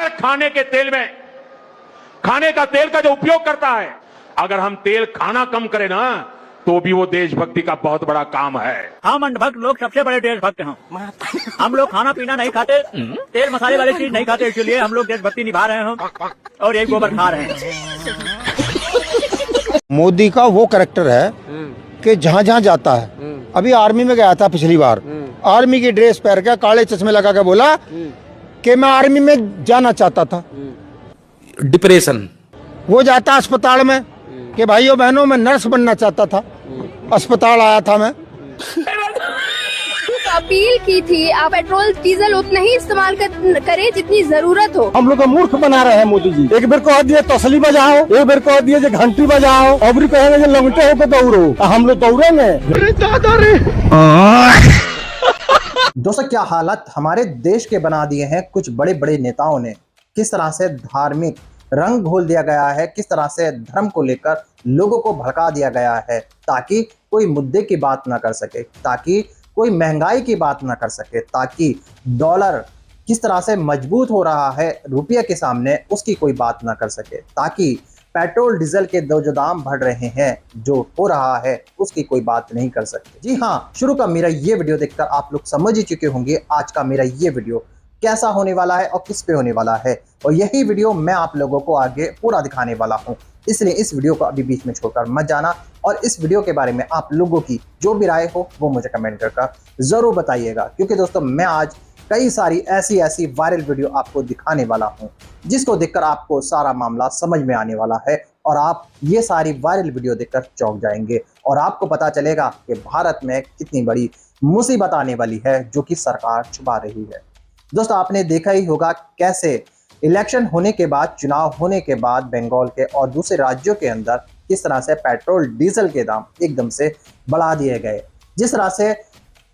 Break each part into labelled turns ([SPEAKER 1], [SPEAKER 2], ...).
[SPEAKER 1] अगर खाने का तेल का जो उपयोग करता है, अगर हम तेल खाना कम करें ना, तो भी वो देशभक्ति का बहुत बड़ा काम है।
[SPEAKER 2] हम अंधभक्त लोग सबसे बड़े देशभक्त हैं। हम लोग खाना पीना नहीं खाते, तेल मसाले वाली चीज नहीं खाते, इसलिए हम लोग देशभक्ति निभा रहे हैं और एक गोबर खा रहे हैं।
[SPEAKER 3] मोदी का वो कैरेक्टर है कि जहाँ जहाँ जाता है, अभी आर्मी में गया था पिछली बार, आर्मी की ड्रेस पहन के काले चश्मे लगा के बोला कि मैं आर्मी में जाना चाहता था।
[SPEAKER 4] डिप्रेशन,
[SPEAKER 3] वो जाता अस्पताल में कि भाइयों बहनों मैं नर्स बनना चाहता था, अस्पताल आया था मैं।
[SPEAKER 5] अपील की थी आप पेट्रोल डीजल उतना ही इस्तेमाल करें जितनी जरूरत हो।
[SPEAKER 3] हम लोग का मूर्ख बना रहे हैं मोदी जी। एक बार कह दिए तसली बजाओ, एक बार कह दिए घंटी बजाओ, अब भी कहेंगे लंगटे होकर दौड़ो, हम लोग दौड़ेंगे।
[SPEAKER 6] दोस्तों, क्या हालत हमारे देश के बना दिए हैं कुछ बड़े बड़े नेताओं ने। किस तरह से धार्मिक रंग घोल दिया गया है, किस तरह से धर्म को लेकर लोगों को भड़का दिया गया है ताकि कोई मुद्दे की बात ना कर सके, ताकि कोई महंगाई की बात ना कर सके, ताकि डॉलर किस तरह से मजबूत हो रहा है रुपये के सामने उसकी कोई बात ना कर सके, ताकि पेट्रोल डीजल के जो दाम बढ़ रहे हैं, जो हो रहा है उसकी कोई बात नहीं कर सकते। जी हाँ, शुरू का मेरा ये वीडियो देखकर आप लोग समझ ही चुके होंगे आज का मेरा ये वीडियो कैसा होने वाला है और किस पे होने वाला है, और यही वीडियो मैं आप लोगों को आगे पूरा दिखाने वाला हूं। इसलिए इस वीडियो को अभी बीच में छोड़कर मत जाना, और इस वीडियो के बारे में आप लोगों की जो भी राय हो वो मुझे कमेंट करके जरूर बताइएगा, क्योंकि दोस्तों मैं आज कई सारी ऐसी वायरल वीडियो आपको दिखाने वाला हूं जिसको देखकर आपको सारा मामला समझ में आने वाला है, और आप ये सारी वायरल वीडियो देखकर चौंक जाएंगे और आपको पता चलेगा कि भारत में कितनी बड़ी मुसीबत आने वाली है जो कि सरकार छुपा रही है। दोस्तों, आपने देखा ही होगा कैसे इलेक्शन होने के बाद, चुनाव होने के बाद बंगाल के और दूसरे राज्यों के अंदर किस तरह से पेट्रोल डीजल के दाम एकदम से बढ़ा दिए गए। जिस तरह से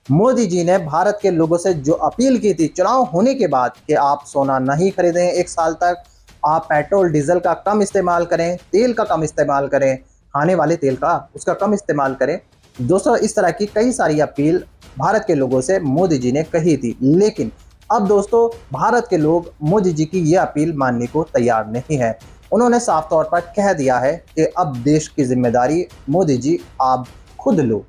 [SPEAKER 6] मोदी जी ने भारत के लोगों से जो अपील की थी चुनाव होने के बाद कि आप सोना नहीं खरीदें एक साल तक, आप पेट्रोल डीजल का कम इस्तेमाल करें, तेल का कम इस्तेमाल करें, खाने वाले तेल का उसका कम इस्तेमाल करें। दोस्तों, इस तरह की कई सारी अपील भारत के लोगों से मोदी जी ने कही थी, लेकिन अब दोस्तों भारत के लोग मोदी जी की ये अपील मानने को तैयार नहीं है। उन्होंने साफ तौर पर कह दिया है कि अब देश की जिम्मेदारी मोदी जी आप खुद लो,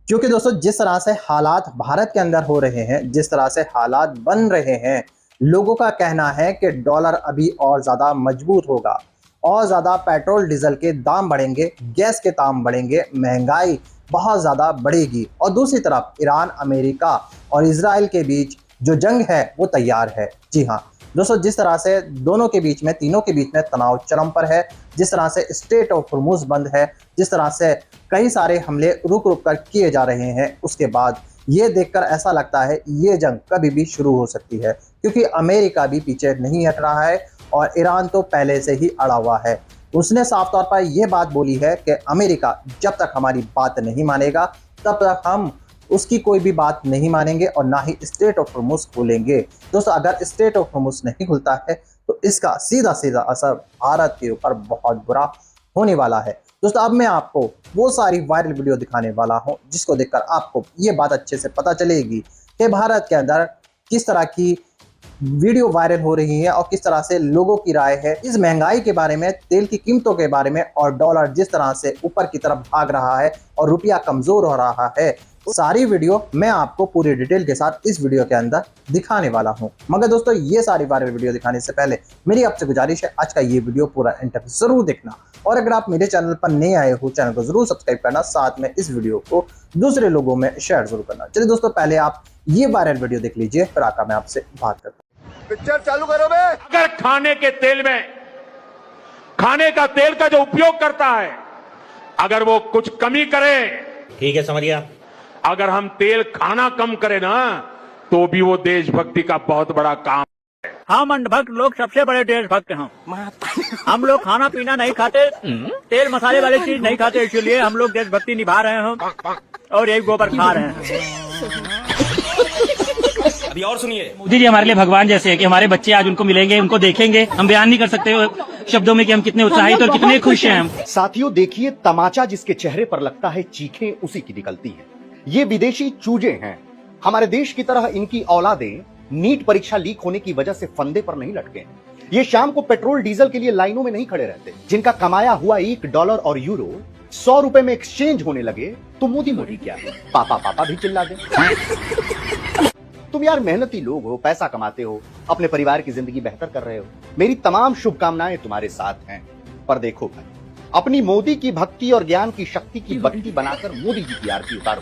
[SPEAKER 6] क्योंकि दोस्तों जिस तरह से हालात भारत के अंदर हो रहे हैं, जिस तरह से हालात बन रहे हैं, लोगों का कहना है कि डॉलर अभी और ज़्यादा मजबूत होगा, और ज़्यादा पेट्रोल डीजल के दाम बढ़ेंगे, गैस के दाम बढ़ेंगे, महंगाई बहुत ज़्यादा बढ़ेगी, और दूसरी तरफ ईरान, अमेरिका और इजराइल के बीच जो जंग है वो तैयार है। जी हाँ दोस्तों, जिस तरह से दोनों के बीच में, तीनों के बीच में तनाव चरम पर है, जिस तरह से स्ट्रेट ऑफ हॉर्मुज़ बंद है, जिस तरह से कई सारे हमले रुक रुक कर किए जा रहे हैं, उसके बाद ये देखकर ऐसा लगता है ये जंग कभी भी शुरू हो सकती है, क्योंकि अमेरिका भी पीछे नहीं हट रहा है और ईरान तो पहले से ही अड़ा हुआ है। उसने साफ तौर पर यह बात बोली है कि अमेरिका जब तक हमारी बात नहीं मानेगा तब तक हम उसकी कोई भी बात नहीं मानेंगे और ना ही स्ट्रेट ऑफ हॉर्मुज़ खोलेंगे। दोस्तों, अगर स्ट्रेट ऑफ हॉर्मुज़ नहीं खुलता है तो इसका सीधा सीधा असर भारत के ऊपर बहुत बुरा होने वाला है। दोस्तों, अब मैं आपको वो सारी वायरल वीडियो दिखाने वाला हूं जिसको देखकर आपको ये बात अच्छे से पता चलेगी कि भारत के अंदर किस तरह की वीडियो वायरल हो रही है और किस तरह से लोगों की राय है इस महंगाई के बारे में, तेल की कीमतों के बारे में, और डॉलर जिस तरह से ऊपर की तरफ भाग रहा है और रुपया कमजोर हो रहा है। सारी वीडियो मैं आपको पूरी डिटेल के साथ इस वीडियो के अंदर दिखाने वाला हूं। मगर दोस्तों, ये सारी वायरल वीडियो दिखाने से पहले मेरी आपसे गुजारिश है आज का ये वीडियो पूरा एंड तक जरूर देखना, और अगर आप मेरे चैनल पर नए आए हो चैनल को जरूर सब्सक्राइब करना, साथ में इस वीडियो को दूसरे लोगों में शेयर जरूर करना। चलिए दोस्तों, पहले आप ये वायरल वीडियो देख लीजिए, फिर आकर मैं आपसे बात करता हूँ।
[SPEAKER 1] पिक्चर चालू करो बे। अगर खाने के तेल में, खाने का तेल का जो उपयोग करता है, अगर वो कुछ कमी करे,
[SPEAKER 4] ठीक है, समझ गया।
[SPEAKER 1] अगर हम तेल खाना कम करें ना, तो भी वो देशभक्ति का बहुत बड़ा काम है।
[SPEAKER 2] हम अंधभक्त लोग सबसे बड़े देशभक्त हैं। हम लोग खाना पीना नहीं खाते, तेल मसाले वाली चीज नहीं खाते, इसलिए हम लोग देशभक्ति निभा रहे हैं और एक गोबर खा रहे हैं।
[SPEAKER 4] अभी और सुनिए,
[SPEAKER 7] मोदी जी हमारे लिए भगवान जैसे हैं कि हमारे बच्चे आज उनको मिलेंगे, उनको देखेंगे, हम बयान नहीं कर सकते शब्दों में कि हम कितने उत्साहित और कितने खुश हैं हम।
[SPEAKER 8] साथियों देखिए, तमाचा जिसके चेहरे पर लगता है चीखें उसी की निकलती है। ये विदेशी चूजे हैं। हमारे देश की तरह इनकी औलादें नीट परीक्षा लीक होने की वजह से फंदे पर नहीं लटके हैं। ये शाम को पेट्रोल डीजल के लिए लाइनों में नहीं खड़े रहते। जिनका कमाया हुआ $1 और यूरो 100 रुपए में एक्सचेंज होने लगे तो मोदी मोदी क्या है, पापा पापा भी चिल्ला दे। तुम यार मेहनती लोग हो, पैसा कमाते हो, अपने परिवार की जिंदगी बेहतर कर रहे हो। मेरी तमाम शुभकामनाएं तुम्हारे साथ हैं। पर देखो भाई, अपनी मोदी की भक्ति और ज्ञान की शक्ति की बत्ती बनाकर मोदी जी की आरती उतारो।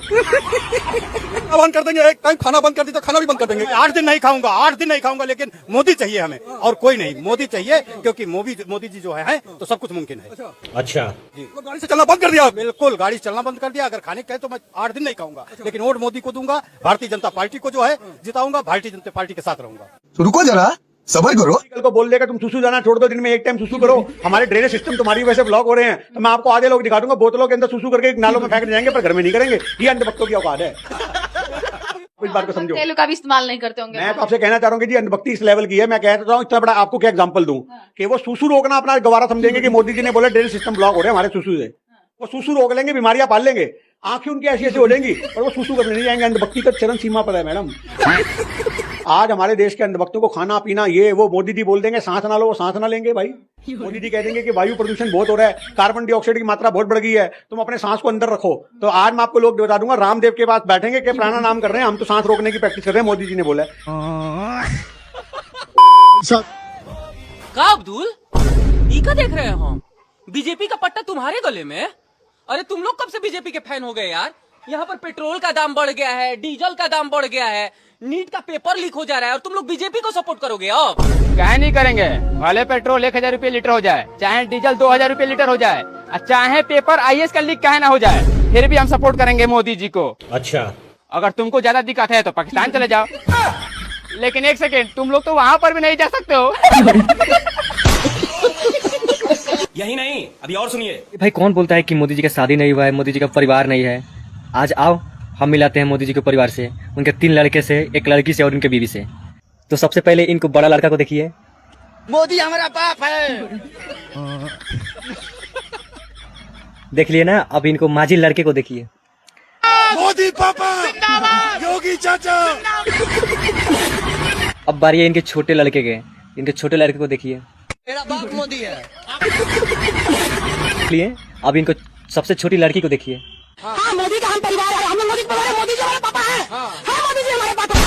[SPEAKER 9] बंद कर देंगे, एक टाइम खाना बंद कर दी तो खाना भी बंद कर देंगे। 8 दिन नहीं खाऊंगा, 8 दिन नहीं खाऊंगा, लेकिन मोदी चाहिए हमें और कोई नहीं। मोदी चाहिए क्योंकि मोदी जी जो है तो सब कुछ मुमकिन है।
[SPEAKER 4] अच्छा
[SPEAKER 9] जी, तो गाड़ी से चलना बंद कर दिया, बिल्कुल गाड़ी चलना बंद कर दिया। अगर खाने कहे तो मैं 8 दिन नहीं खाऊंगा, लेकिन वोट मोदी को दूंगा, भारतीय जनता पार्टी को जो है जिताऊंगा, भारतीय जनता पार्टी के साथ रहूंगा।
[SPEAKER 3] रुको जरा, सबर करो।
[SPEAKER 9] कल को बोल देगा तुम सुसु जाना छोड़ दो, दिन में एक टाइम सुसु करो, हमारे ड्रेनेज सिस्टम तुम्हारी वजह से ब्लॉक हो रहे हैं, तो मैं आपको आधे लोग दिखा दूंगा बोतलों के अंदर सुसु करके नालों में फेंक जाएंगे, पर घर में नहीं करेंगे। ये अंधभक्तों की औकात है। इस बात को समझो।
[SPEAKER 5] तेलों का भी इस्तेमाल नहीं करते होंगे।
[SPEAKER 9] मैं तो आपसे कहना चाह रहा हूँ कि जी अंधभक्ति इस लेवल की है। मैं कहता हूँ इतना बड़ा आपको क्या एग्जांपल दूं कि वो सुसु रोकना अपना गवारा समझेंगे कि मोदी जी ने बोला ड्रेनेज सिस्टम ब्लॉक हो रहे हैं हमारे सुसु से। वो सुसु रोक लेंगे, बीमारियां पाल लेंगे, आंखें उनकी ऐसी ऐसी हो जाएंगी, पर वो सुसु करने नहीं जाएंगे। अंधभक्ति का चरम सीमा पर है मैडम। आज हमारे देश के अंधभक्तों को खाना पीना ये वो मोदी जी बोल देंगे सांस ना लो, वो सांस ना लेंगे भाई। मोदी जी कह देंगे कि वायु प्रदूषण बहुत हो रहा है, कार्बन डाइऑक्साइड की मात्रा बहुत बढ़ गई है, तुम अपने सांस को अंदर रखो। तो आज मैं आपको लोग बता दूंगा, रामदेव के पास बैठेंगे कि प्राणायाम कर रहे हैं, हम तो सांस रोकने की प्रैक्टिस कर रहे हैं, मोदी जी ने बोला
[SPEAKER 10] का अब्दुल ईका देख रहे हो? बीजेपी का पट्टा तुम्हारे गले में? अरे तुम लोग कब से बीजेपी के फैन हो गए यार? यहाँ पर पेट्रोल का दाम बढ़ गया है, डीजल का दाम बढ़ गया है, नीट का पेपर लीक हो जा रहा है और तुम लोग बीजेपी को सपोर्ट करोगे? अब
[SPEAKER 2] क्या नहीं करेंगे, भले पेट्रोल 1000 रुपये लीटर हो जाए, चाहे डीजल 2000 रुपये लीटर हो जाए, और चाहे पेपर IAS का लीक काहे ना हो जाए, फिर भी हम सपोर्ट करेंगे मोदी जी को।
[SPEAKER 4] अच्छा,
[SPEAKER 2] अगर तुमको ज्यादा दिक्कत है तो पाकिस्तान चले जाओ, लेकिन एक सेकेंड, तुम लोग तो वहाँ पर भी नहीं जा सकते हो।
[SPEAKER 4] यही नहीं, अभी और सुनिए।
[SPEAKER 10] भाई कौन बोलता है कि मोदी जी का शादी नहीं हुआ है, मोदी जी का परिवार नहीं है? आज आओ हम मिलाते हैं मोदी जी के परिवार से, उनके 3 लड़के से, 1 लड़की से और उनके बीवी से। तो सबसे पहले इनको बड़ा लड़का को देखिए,
[SPEAKER 2] मोदी हमारा बाप है।
[SPEAKER 10] देख लिए ना। अब इनको माझी लड़के को देखिए,
[SPEAKER 9] मोदी पापा, योगी चाचा।
[SPEAKER 10] अब बारी है इनके छोटे लड़के के, इनके छोटे लड़के को देखिए,
[SPEAKER 2] मेरा बाप मोदी है।
[SPEAKER 10] लिए अब इनको सबसे छोटी लड़की को देखिए।
[SPEAKER 5] हाँ, मोदी का हम परिवार है, हम लोग मोदी के परिवार है, मोदी जी हमारे पापा है। हाँ, मोदी जी हमारे पापा है।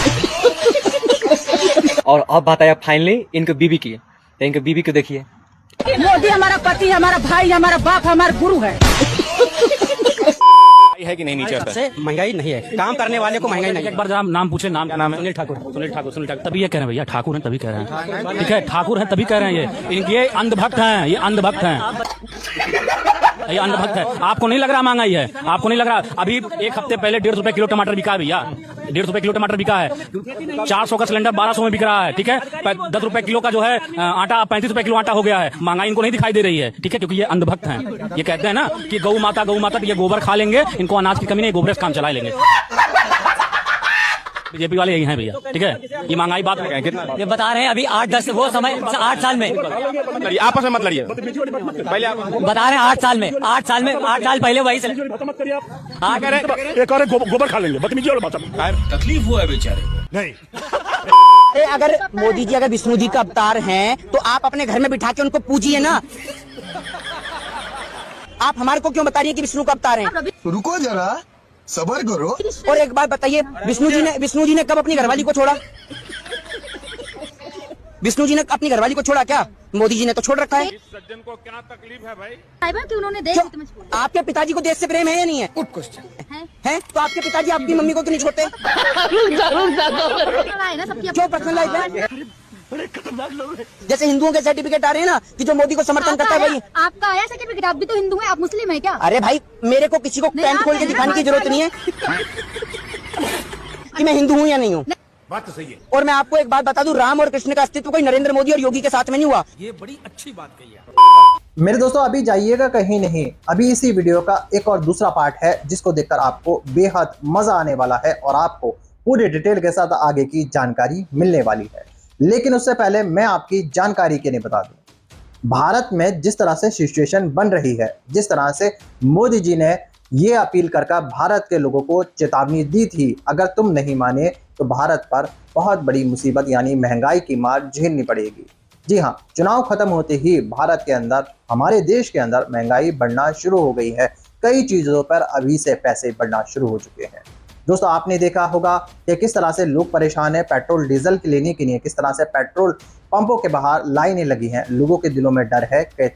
[SPEAKER 10] और अब बात आया फाइनली इनके बीवी की, तो इनके बीवी को देखिए।
[SPEAKER 5] मोदी हमारा पति, हमारा भाई, हमारा बाप, हमारा गुरु है।
[SPEAKER 2] है कि नहीं नीचे
[SPEAKER 10] सबसे महंगाई नहीं है, काम करने वाले को महंगाई नहीं है।
[SPEAKER 7] एक बार जरा नाम पूछे, नाम क्या नाम है? सुनील ठाकुर। सुनील ठाकुर, सुनील ठाकुर तभी ये कह रहे हैं भैया, ठाकुर हैं तभी कह रहे हैं, ठीक है, ठाकुर हैं तभी कह रहे हैं। ये अंधभक्त हैं, ये अंधभक्त हैं, ये अंधभक्त है। आपको नहीं लग रहा महंगाई है? आपको नहीं लग रहा? अभी 1 हफ्ते पहले 150 रुपए किलो टमाटर बिका है भैया, 150 रुपए किलो टमाटर बिका है। 400 का सिलेंडर 1200 में बिक रहा है, ठीक है। 10 रुपए किलो का जो है आटा 35 रुपए किलो आटा हो गया है। महंगाई इनको नहीं दिखाई दे रही है, ठीक है, क्योंकि ये अंधभक्त हैं। ये कहते हैं ना कि गौ माता ये गोबर खा लेंगे, इनको अनाज की कमी नहीं, गोबर से काम चला लेंगे। बीजेपी वाले यही हैं भैया, ठीक है। ये महंगाई बात में कितना ये बता रहे हैं अभी 8-10 वो समय 8 साल में,
[SPEAKER 1] आपस में मत लड़िए, पहले आप
[SPEAKER 10] बता रहे हैं 8 साल में, 8 साल पहले वही से
[SPEAKER 1] गोबर खा लेंगे, बदतमीजी और बात।
[SPEAKER 4] तकलीफ हुआ है बेचारे
[SPEAKER 1] नहीं।
[SPEAKER 5] अगर मोदी जी अगर विष्णु जी का अवतार हैं तो आप अपने घर में बिठा के उनको पूजिए ना। आप हमारे को क्यों बता रही है कि विष्णु का अवतार हैं?
[SPEAKER 3] रुको जरा, सबर करो।
[SPEAKER 5] और एक बात बताइए, विष्णु जी ने कब अपनी घरवाली को छोड़ा? विष्णु जी ने अपनी घरवाली को छोड़ा क्या? मोदी जी ने तो छोड़ रखा है।
[SPEAKER 1] सज्जन को क्या तकलीफ है भाई?
[SPEAKER 5] कि उन्होंने देश आपके पिताजी को देश से प्रेम है या नहीं है? है तो आपके पिताजी आपकी मम्मी को क्यों नहीं छोड़ते? क्यों पर्सनल लाइफ है? जैसे हिंदुओं के सर्टिफिकेट आ रहे हैं ना कि जो मोदी को समर्थन करता है वही आपका आया सर्टिफिकेट। आप भी तो हिंदू हैं, आप मुस्लिम हैं क्या? अरे भाई, मेरे को किसी को पैंट खोल के दिखाने की जरूरत नहीं है कि मैं हिंदू हूँ या नहीं हूँ।
[SPEAKER 1] बात तो सही है।
[SPEAKER 5] और मैं आपको एक बात बता दूं, राम और कृष्ण का अस्तित्व कोई नरेंद्र मोदी और योगी के साथ में नहीं हुआ।
[SPEAKER 4] ये बड़ी अच्छी बात कही है।
[SPEAKER 6] मेरे दोस्तों, अभी जाइएगा कहीं नहीं, अभी इसी वीडियो का एक और दूसरा पार्ट है जिसको देखकर आपको बेहद मजा आने वाला है और आपको पूरी डिटेल के साथ आगे की जानकारी मिलने वाली है। लेकिन उससे पहले मैं आपकी जानकारी के लिए बता दूं, भारत में जिस तरह से सिचुएशन बन रही है, जिस तरह से मोदी जी ने ये अपील कर भारत के लोगों को चेतावनी दी थी, अगर तुम नहीं माने तो भारत पर बहुत बड़ी मुसीबत यानी महंगाई की मार झेलनी पड़ेगी। जी हाँ, चुनाव खत्म होते ही भारत के अंदर, हमारे देश के अंदर महंगाई बढ़ना शुरू हो गई है। कई चीजों पर अभी से पैसे बढ़ना शुरू हो चुके हैं। दोस्तों, आपने देखा होगा कि किस तरह से लोग परेशान हैं पेट्रोल डीजल के लेने के लिए, किस तरह से पेट्रोल पंपों के बाहर लाइनें लगी हैं। लोगों के दिलों में डर है कि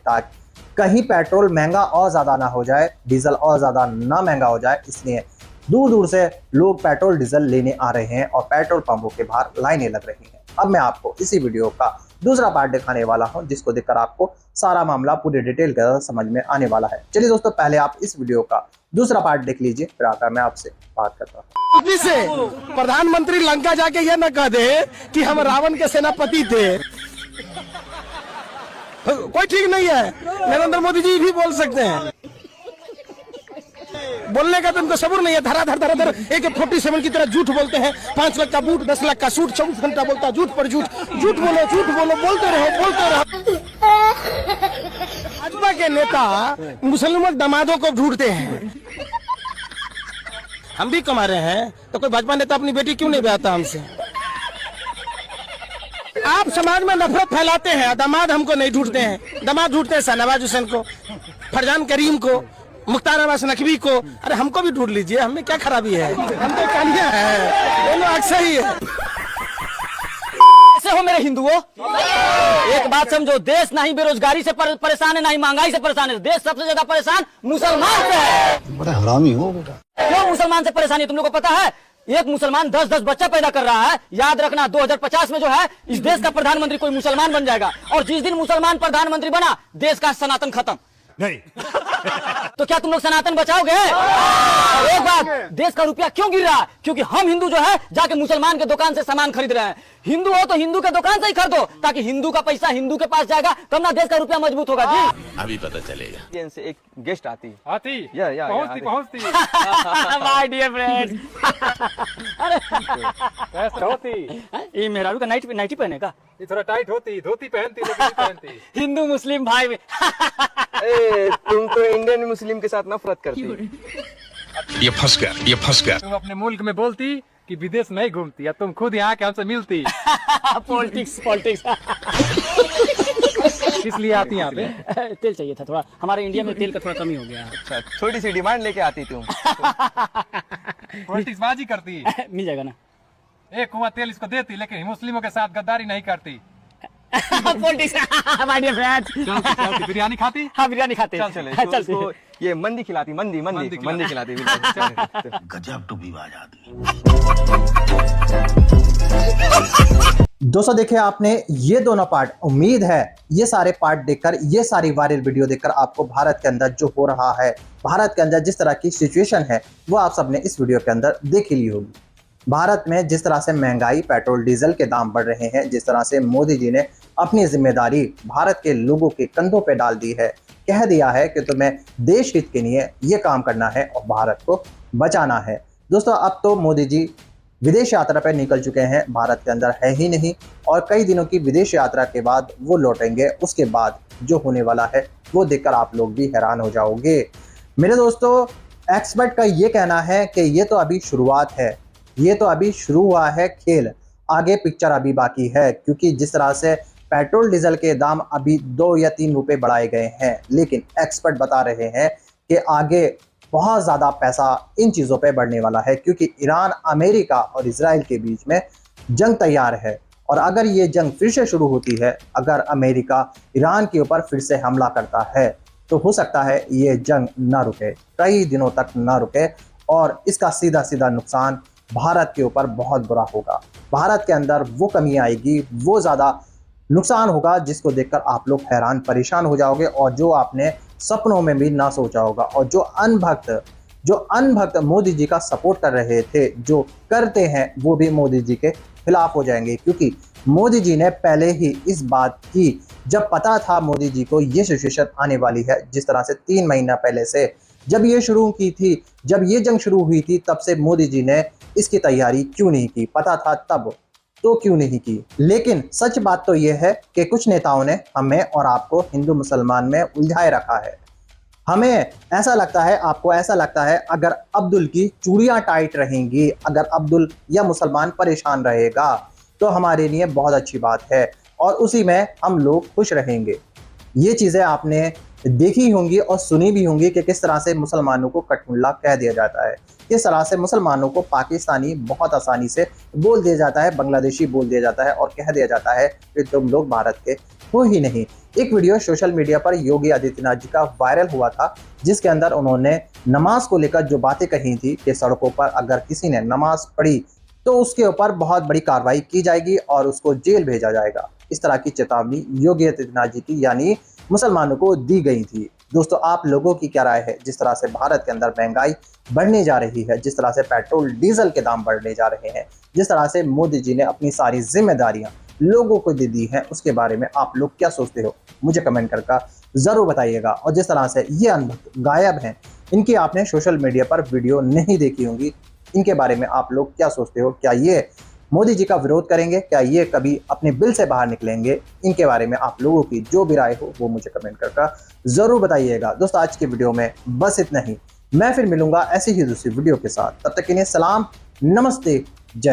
[SPEAKER 6] कहीं पेट्रोल महंगा और ज़्यादा ना हो जाए, डीजल और ज़्यादा ना महंगा हो जाए, इसलिए दूर दूर से लोग पेट्रोल डीजल लेने आ रहे हैं और पेट्रोल पंपों के बाहर लाइनें लग रही हैं। अब मैं आपको इसी वीडियो का दूसरा पार्ट दिखाने वाला हूं, जिसको देखकर आपको सारा मामला पूरी डिटेल के साथ समझ में आने वाला है। चलिए दोस्तों, पहले आप इस वीडियो का दूसरा पार्ट देख लीजिए, फिर आकर मैं आपसे बात करता हूँ।
[SPEAKER 11] से प्रधानमंत्री लंका जाके ये न कह दे कि हम रावण के सेनापति थे, कोई ठीक नहीं है। नरेंद्र मोदी जी भी बोल सकते हैं, बोलने का तो उनको सबूर नहीं है। धराधर AK-47 की तरह झूठ बोलते हैं। 5 लाख का बूट, 10 लाख का सूट, 24 घंटा बोलता है झूठ पर झूठ, झूठ बोलो, बोलते रहो। भाजपा के नेता मुसलमान दामादों को ढूंढते हैं। हम भी कमा रहे हैं तो कोई भाजपा नेता अपनी बेटी क्यों नहीं ब्याहता हमसे? आप समाज में नफरत फैलाते हैं, दामाद हमको नहीं ढूंढते हैं। दामाद ढूंढते हैं शाहनवाज हुसैन को, फरजान करीम को, मुख्तार अब्बास नकवी को। अरे हमको भी ढूंढ लीजिए, हमें क्या खराबी है, हम तो कन्या है, दोनों अक्सर ही है।
[SPEAKER 5] कैसे हो मेरे हिंदुओं? एक बात समझो, देश नहीं बेरोजगारी से परेशान है, नहीं महंगाई से परेशान है। देश सबसे ज्यादा परेशान मुसलमान से है।
[SPEAKER 3] बड़ा हरामी हो बेटा।
[SPEAKER 5] क्यों मुसलमान से परेशानी तुम लोग को पता है? एक मुसलमान 10-10 बच्चा पैदा कर रहा है। याद रखना, 2050 में जो है इस देश का प्रधानमंत्री कोई मुसलमान बन जाएगा, और जिस दिन मुसलमान प्रधानमंत्री बना, देश का सनातन खत्म।
[SPEAKER 9] नहीं
[SPEAKER 5] तो क्या तुम लोग सनातन बचाओगे? और एक बात, देश का रुपया क्यों गिर रहा है? क्योंकि हम हिंदू जो है जाके मुसलमान के दुकान से सामान खरीद रहे हैं। हिंदू हो तो हिंदू के दुकान से ही खरीदो, ताकि हिंदू का पैसा हिंदू के पास जाएगा, तब ना देश का रुपया मजबूत होगा। जी
[SPEAKER 4] अभी पता चलेगा।
[SPEAKER 11] से एक गेस्ट आती
[SPEAKER 2] पहुंचती
[SPEAKER 5] माय डियर फ्रेंड्स।
[SPEAKER 2] होती
[SPEAKER 5] ये मेहरारू का नाइटी पहने का,
[SPEAKER 2] ये थोड़ा टाइट होती, धोती पहनती लेकिन नहीं पहनती।
[SPEAKER 5] हिंदू मुस्लिम भाई में।
[SPEAKER 11] तुम तो इंडियन मुस्लिम के साथ नफरत करती हो।
[SPEAKER 4] ये फंस गया।
[SPEAKER 2] तुम अपने मुल्क में बोलती कि विदेश नहीं घूमती, या तुम खुद यहाँ के हमसे मिलती।
[SPEAKER 5] पॉलिटिक्स
[SPEAKER 2] इसलिए आती यहाँ पे।
[SPEAKER 5] तेल चाहिए था थोड़ा, हमारे इंडिया में तेल का थोड़ा कमी हो गया।
[SPEAKER 11] अच्छा, थोड़ी सी डिमांड लेके आती तुम।
[SPEAKER 2] पॉलिटिक्स बाजी करती।
[SPEAKER 5] मिल जाएगा ना?
[SPEAKER 2] एक कुआं तेल इसको देती, लेकिन मुस्लिमों के साथ गद्दारी नहीं करती।
[SPEAKER 5] Politics my dear friends.
[SPEAKER 2] Biryani खाती?
[SPEAKER 5] हाँ, बिरयानी खाते।
[SPEAKER 11] चल ये मंदी खिलाती, मंदी खिलाती।
[SPEAKER 4] गजब टू विवाद आदमी।
[SPEAKER 6] दोस्तों, देखिए आपने ये दोनों पार्ट, उम्मीद है ये सारे पार्ट देखकर, ये सारी वायरल वीडियो देखकर आपको भारत के अंदर जो हो रहा है, भारत के अंदर जिस तरह की सिचुएशन है, वो आप सबने इस वीडियो के अंदर देख ही ली होगी। भारत में जिस तरह से महंगाई, पेट्रोल डीजल के दाम बढ़ रहे हैं, जिस तरह से मोदी जी ने अपनी जिम्मेदारी भारत के लोगों के कंधों पे डाल दी है, कह दिया है कि तुम्हें देश हित के लिए ये काम करना है और भारत को बचाना है। दोस्तों, अब तो मोदी जी विदेश यात्रा पर निकल चुके हैं, भारत के अंदर है ही नहीं, और कई दिनों की विदेश यात्रा के बाद वो लौटेंगे। उसके बाद जो होने वाला है वो देखकर आप लोग भी हैरान हो जाओगे। मेरे दोस्तों, एक्सपर्ट का ये कहना है कि ये तो अभी शुरुआत है, ये तो अभी शुरू हुआ है खेल, आगे पिक्चर अभी बाकी है। क्योंकि जिस तरह से पेट्रोल डीजल के दाम अभी 2 या 3 रुपए बढ़ाए गए हैं, लेकिन एक्सपर्ट बता रहे हैं कि आगे बहुत ज़्यादा पैसा इन चीज़ों पे बढ़ने वाला है। क्योंकि ईरान, अमेरिका और इजराइल के बीच में जंग तैयार है, और अगर ये जंग फिर से शुरू होती है, अगर अमेरिका ईरान के ऊपर फिर से हमला करता है, तो हो सकता है ये जंग ना रुके, कई दिनों तक ना रुके, और इसका सीधा सीधा नुकसान भारत के ऊपर बहुत बुरा होगा। भारत के अंदर वो कमी आएगी, वो ज़्यादा नुकसान होगा, जिसको देखकर आप लोग हैरान परेशान हो जाओगे, और जो आपने सपनों में भी ना सोचा होगा। और जो अनभक्त मोदी जी का सपोर्ट कर रहे थे, जो करते हैं, वो भी मोदी जी के खिलाफ हो जाएंगे। क्योंकि मोदी जी ने पहले ही इस बात की, जब पता था मोदी जी को ये सिचुएशन आने वाली है, जिस तरह से 3 महीना पहले से जब ये शुरू की थी, जब ये जंग शुरू हुई थी, तब से मोदी जी ने इसकी तैयारी क्यों नहीं की? पता था तब तो क्यों नहीं की? लेकिन सच बात तो यह है कि कुछ नेताओं ने हमें और आपको हिंदू मुसलमान में उलझाए रखा है। हमें ऐसा लगता है, आपको ऐसा लगता है, अगर अब्दुल की चूड़ियां टाइट रहेंगी, अगर अब्दुल या मुसलमान परेशान रहेगा तो हमारे लिए बहुत अच्छी बात है और उसी में हम लोग खुश रहेंगे। ये चीज़ें आपने देखी होंगी और सुनी भी होंगी कि किस तरह से मुसलमानों को कठमुल्ला कह दिया जाता है, किस तरह से मुसलमानों को पाकिस्तानी बहुत आसानी से बोल दिया जाता है, बांग्लादेशी बोल दिया जाता है और कह दिया जाता है कि तुम लोग भारत के हो ही नहीं। एक वीडियो सोशल मीडिया पर योगी आदित्यनाथ जी का वायरल हुआ था, जिसके अंदर उन्होंने नमाज को लेकर जो बातें कही थी कि सड़कों पर अगर किसी ने नमाज पढ़ी तो उसके ऊपर बहुत बड़ी कार्रवाई की जाएगी और उसको जेल भेजा जाएगा। इस तरह की चेतावनी योगी आदित्यनाथ जी की यानी मुसलमानों को दी गई थी। दोस्तों, आप लोगों की क्या राय है? जिस तरह से भारत के अंदर महंगाई बढ़ने जा रही है, जिस तरह से पेट्रोल डीजल के दाम बढ़ने जा रहे हैं, जिस तरह से मोदी जी ने अपनी सारी जिम्मेदारियां लोगों को दे दी हैं, उसके बारे में आप लोग क्या सोचते हो? मुझे कमेंट करके जरूर बताइएगा। और जिस तरह से ये अंधभक्त गायब हैं, इनकी आपने सोशल मीडिया पर वीडियो नहीं देखी होंगी, इनके बारे में आप लोग क्या सोचते हो? क्या ये मोदी जी का विरोध करेंगे? क्या ये कभी अपने बिल से बाहर निकलेंगे? इनके बारे में आप लोगों की जो भी राय हो वो मुझे कमेंट करके जरूर बताइएगा। दोस्तों, आज की वीडियो में बस इतना ही। मैं फिर मिलूंगा ऐसी ही दूसरी वीडियो के साथ। तब तक के लिए सलाम, नमस्ते, जय।